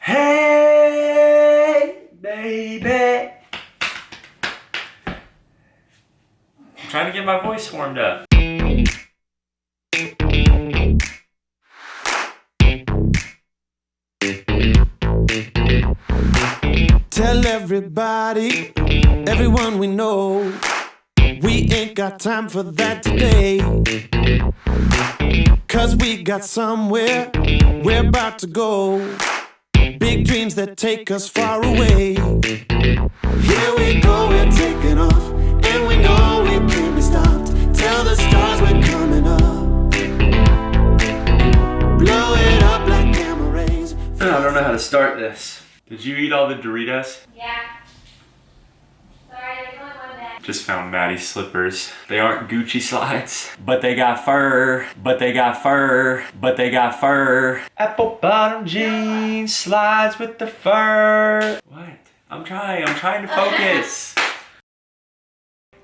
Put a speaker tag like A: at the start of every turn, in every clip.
A: Hey, baby. I'm trying to get my voice warmed up.
B: Tell everybody, everyone we know, we ain't got time for that today. 'Cause we got somewhere we're about to go. Big dreams that take us far away. Here we go, we're taking off, and we know we can't be stopped. Tell the stars we're coming up. Blow it up like camera rays.
A: I don't know how to start this. Did you eat all the Doritos?
C: Yeah. Sorry, there's only one bag.
A: Just found Maddy's slippers. They aren't Gucci slides, but they got fur, but they got fur, but they got fur. Apple bottom jeans, slides with the fur. What? I'm trying to focus.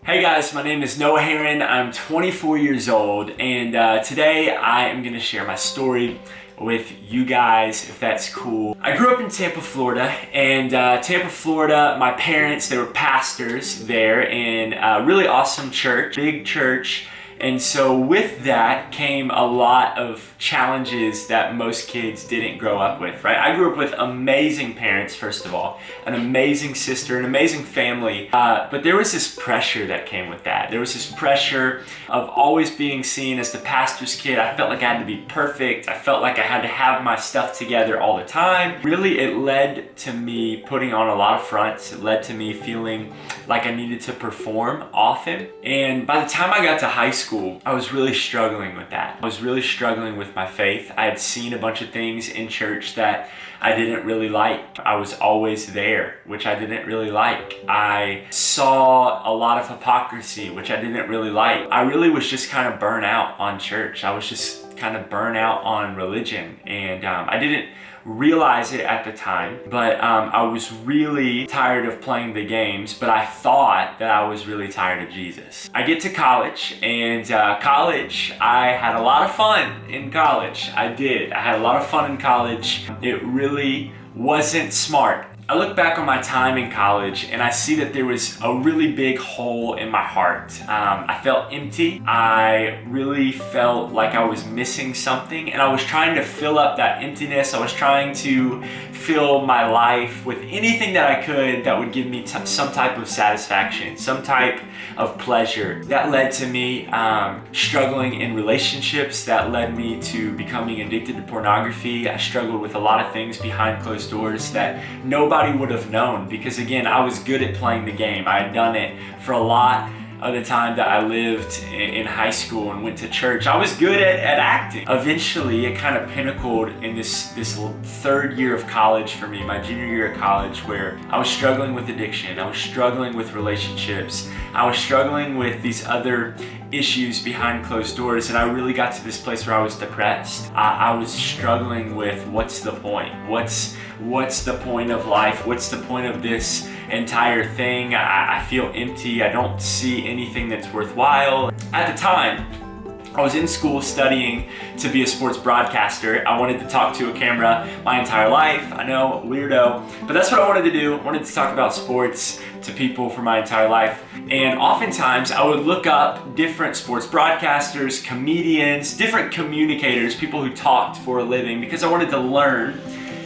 A: Hey guys, my name is Noah Herrin. I'm 24 years old, and today I am gonna share my story with you guys, if that's cool. I grew up in Tampa, Florida, and Tampa, Florida, my parents, they were pastors there in a really awesome church, big church. And so with that came a lot of challenges that most kids didn't grow up with, right? I grew up with amazing parents, first of all, an amazing sister, an amazing family, but there was this pressure that came with that. There was this pressure of always being seen as the pastor's kid. I felt like I had to be perfect. I felt like I had to have my stuff together all the time. Really, it led to me putting on a lot of fronts. It led to me feeling like I needed to perform often. And by the time I got to high school, I was really struggling with that. I was really struggling with my faith. I had seen a bunch of things in church that I didn't really like. I was always there, which I didn't really like. I saw a lot of hypocrisy, which I didn't really like. I really was just kind of burnt out on church. I was just kind of burnt out on religion, and I didn't realize it at the time, but I was really tired of playing the games, but I thought that I was really tired of Jesus. I get to college, and college, I had a lot of fun in college. I did. I had a lot of fun in college. It really wasn't smart. I look back on my time in college and I see that there was a really big hole in my heart. I felt empty. I really felt like I was missing something, and I was trying to fill up that emptiness. I was trying to fill my life with anything that I could that would give me some type of satisfaction, some type of pleasure. That led to me struggling in relationships. That led me to becoming addicted to pornography. I struggled with a lot of things behind closed doors that nobody would have known, because again, I was good at playing the game. I had done it for a lot of the time that I lived in high school and went to church. I was good at acting. Eventually, it kind of pinnacled in this third year of college for me, my junior year of college, where I was struggling with addiction. I was struggling with relationships. I was struggling with these other issues behind closed doors, and I really got to this place where I was depressed. I was struggling with what's the point? What's the point of life? What's the point of this entire thing? I feel empty. I don't see anything that's worthwhile. At the time, I was in school studying to be a sports broadcaster. I wanted to talk to a camera my entire life. I know, weirdo, but that's what I wanted to do. I wanted to talk about sports to people for my entire life. And oftentimes I would look up different sports broadcasters, comedians, different communicators, people who talked for a living, because I wanted to learn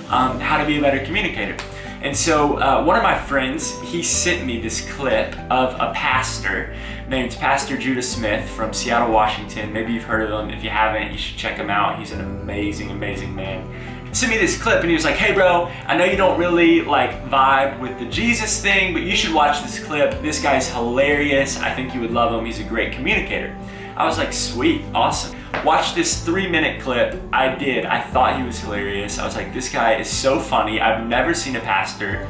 A: how to be a better communicator. And so one of my friends, he sent me this clip of a pastor named Pastor Judah Smith from Seattle, Washington. Maybe you've heard of him. If you haven't, you should check him out. He's an amazing, amazing man. He sent me this clip and he was like, hey bro, I know you don't really like vibe with the Jesus thing, but you should watch this clip. This guy's hilarious. I think you would love him. He's a great communicator. I was like, sweet, awesome. Watch this 3-minute clip. I did. I thought he was hilarious. I was like, this guy is so funny. I've never seen a pastor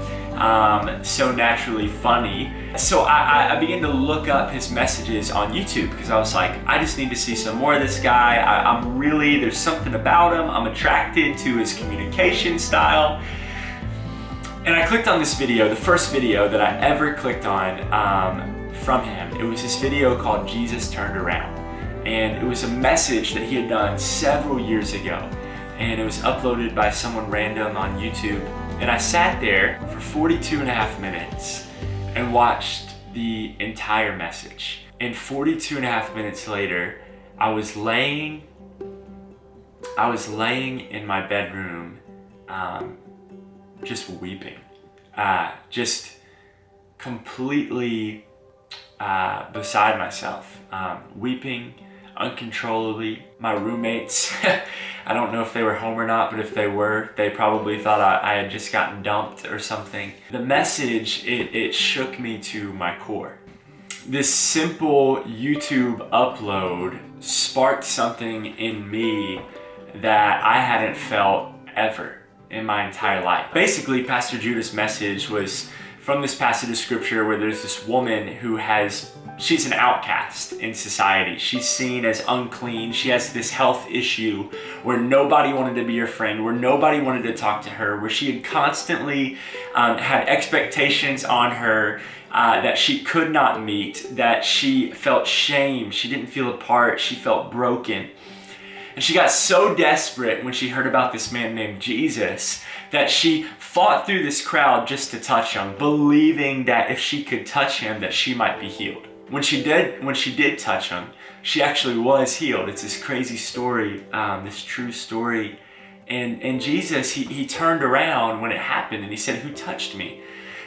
A: so naturally funny. So I began to look up his messages on YouTube, because I was like, I just need to see some more of this guy. There's something about him. I'm attracted to his communication style. And I clicked on this video, the first video that I ever clicked on from him. It was this video called Jesus Turned Around. And it was a message that he had done several years ago. and it was uploaded by someone random on YouTube. And I sat there for 42 and a half minutes and watched the entire message. And 42 and a half minutes later, I was laying in my bedroom, just weeping, just completely beside myself, weeping uncontrollably. My roommates, I don't know if they were home or not, but if they were, they probably thought I had just gotten dumped or something. The message, it shook me to my core. This simple YouTube upload sparked something in me that I hadn't felt ever in my entire life. Basically, Pastor Judah's message was from this passage of scripture where there's this woman who she's an outcast in society. She's seen as unclean. She has this health issue where nobody wanted to be her friend, where nobody wanted to talk to her, where she had constantly had expectations on her that she could not meet, that she felt shame. She didn't feel a part. She felt broken. And she got so desperate when she heard about this man named Jesus that she fought through this crowd just to touch him, believing that if she could touch him, that she might be healed. When she did touch him, she actually was healed. It's this crazy story, this true story. And Jesus, he turned around when it happened and he said, "Who touched me?"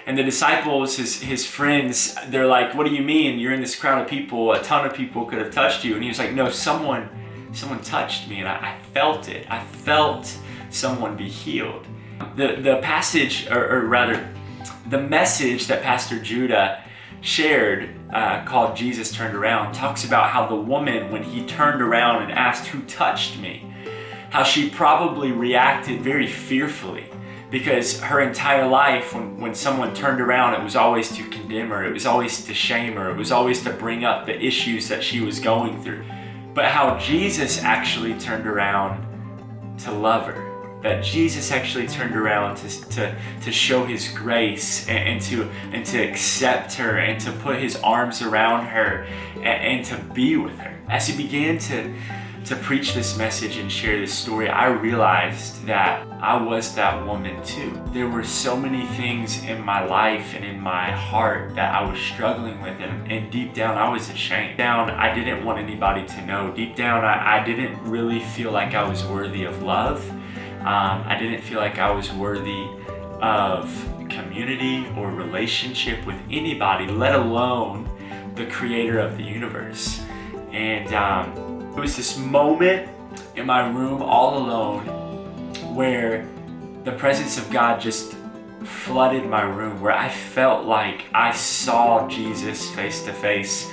A: And the disciples, his friends, they're like, "What do you mean? You're in this crowd of people. A ton of people could have touched you." And he was like, "No, someone touched me, and I felt it. I felt someone be healed." The passage, or rather, the message that Pastor Judah shared, called Jesus Turned Around, talks about how the woman, when he turned around and asked, "Who touched me?" how she probably reacted very fearfully, because her entire life, when someone turned around, it was always to condemn her, it was always to shame her, it was always to bring up the issues that she was going through. But how Jesus actually turned around to love her, that Jesus actually turned around to show his grace and to accept her and to put his arms around her and to be with her. As he began to preach this message and share this story, I realized that I was that woman too. There were so many things in my life and in my heart that I was struggling with, and deep down I was ashamed. Deep down, I didn't want anybody to know. Deep down, I didn't really feel like I was worthy of love. I didn't feel like I was worthy of community or relationship with anybody, let alone the creator of the universe. And it was this moment in my room all alone where the presence of God just flooded my room, where I felt like I saw Jesus face to face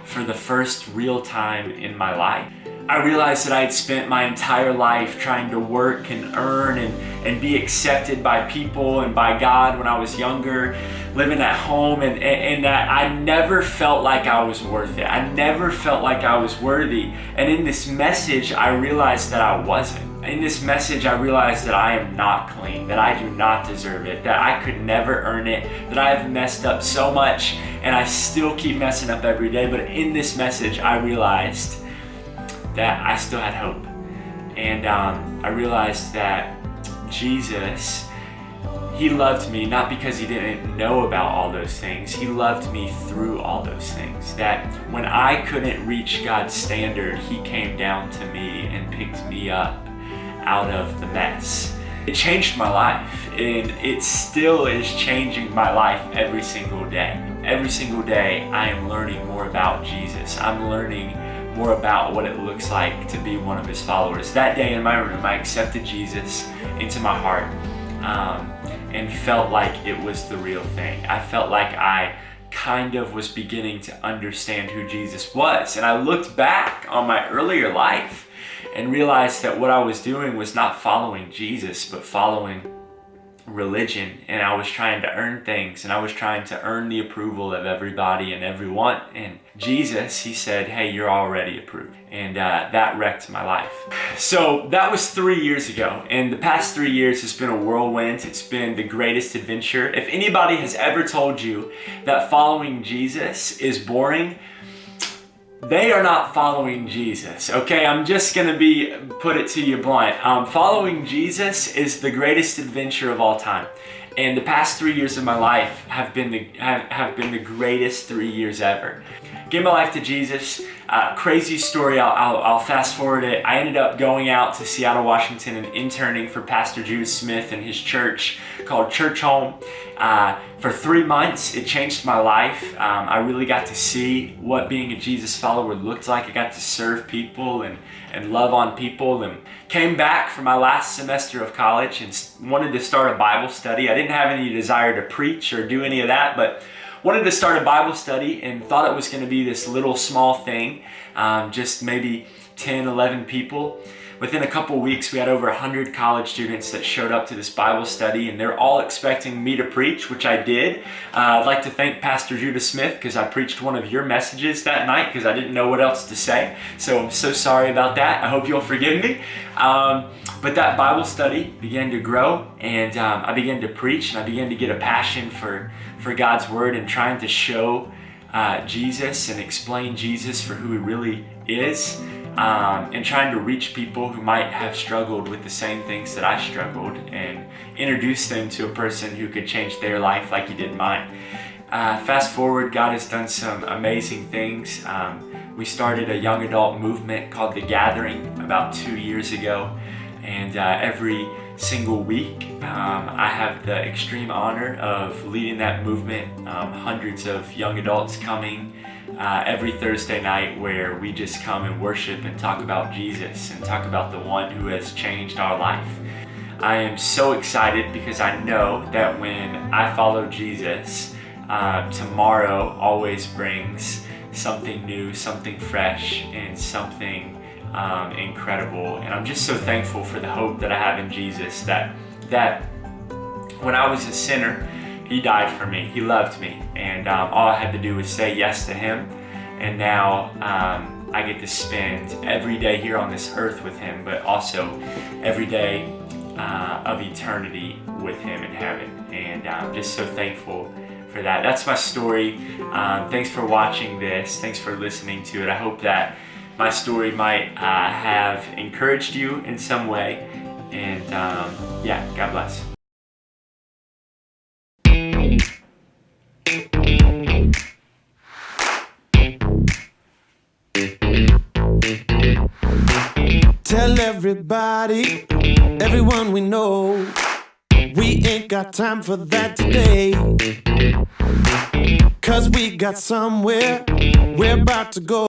A: for the first real time in my life. I realized that I had spent my entire life trying to work and earn and be accepted by people and by God when I was younger, living at home, and that I never felt like I was worth it. I never felt like I was worthy. And in this message, I realized that I wasn't. In this message, I realized that I am not clean, that I do not deserve it, that I could never earn it, that I have messed up so much, and I still keep messing up every day. But in this message, I realized that I still had hope. And I realized that Jesus, he loved me not because he didn't know about all those things. He loved me through all those things. That when I couldn't reach God's standard, he came down to me and picked me up out of the mess. It changed my life, and it still is changing my life every single day. Every single day, I am learning more about Jesus. I'm learning more about what it looks like to be one of his followers. That day in my room, I accepted Jesus into my heart and felt like it was the real thing. I felt like I kind of was beginning to understand who Jesus was. And I looked back on my earlier life and realized that what I was doing was not following Jesus, but following religion. And I was trying to earn things, and I was trying to earn the approval of everybody and everyone. And Jesus, he said, "Hey, you're already approved." And that wrecked my life. So that was 3 years ago. And the past 3 years has been a whirlwind. It's been the greatest adventure. If anybody has ever told you that following Jesus is boring, they are not following Jesus. Okay, I'm just gonna put it to you blunt. Following Jesus is the greatest adventure of all time. And the past 3 years of my life have been the greatest 3 years ever. Gave my life to Jesus. Crazy story. I'll fast forward it. I ended up going out to Seattle, Washington, and interning for Pastor Judah Smith and his church called Church Home. For 3 months, it changed my life. I really got to see what being a Jesus follower looked like. I got to serve people and love on people, and came back for my last semester of college and wanted to start a Bible study. I didn't have any desire to preach or do any of that, but wanted to start a Bible study and thought it was going to be this little small thing, just maybe 10, 11 people. Within a couple weeks, we had over 100 college students that showed up to this Bible study, and they're all expecting me to preach, which I did. I'd like to thank Pastor Judah Smith because I preached one of your messages that night because I didn't know what else to say. So I'm so sorry about that. I hope you'll forgive me. But that Bible study began to grow, and I began to preach, and I began to get a passion for God's Word and trying to show Jesus and explain Jesus for who He really is. And trying to reach people who might have struggled with the same things that I struggled and introduce them to a person who could change their life like He did mine. Fast forward, God has done some amazing things. We started a young adult movement called The Gathering about 2 years ago, and every single week I have the extreme honor of leading that movement. Hundreds of young adults coming every Thursday night, where we just come and worship and talk about Jesus and talk about the one who has changed our life. I am so excited because I know that when I follow Jesus, tomorrow always brings something new, something fresh, and something incredible. And I'm just so thankful for the hope that I have in Jesus, that when I was a sinner, He died for me. He loved me, and all I had to do was say yes to Him. And now I get to spend every day here on this earth with Him, but also every day of eternity with Him in heaven. And I'm just so thankful for that. That's my story. Thanks for watching this. Thanks for listening to it. I hope that my story might have encouraged you in some way. And yeah, God bless.
B: Tell everybody, everyone we know, we ain't got time for that today. 'Cause we got somewhere we're about to go.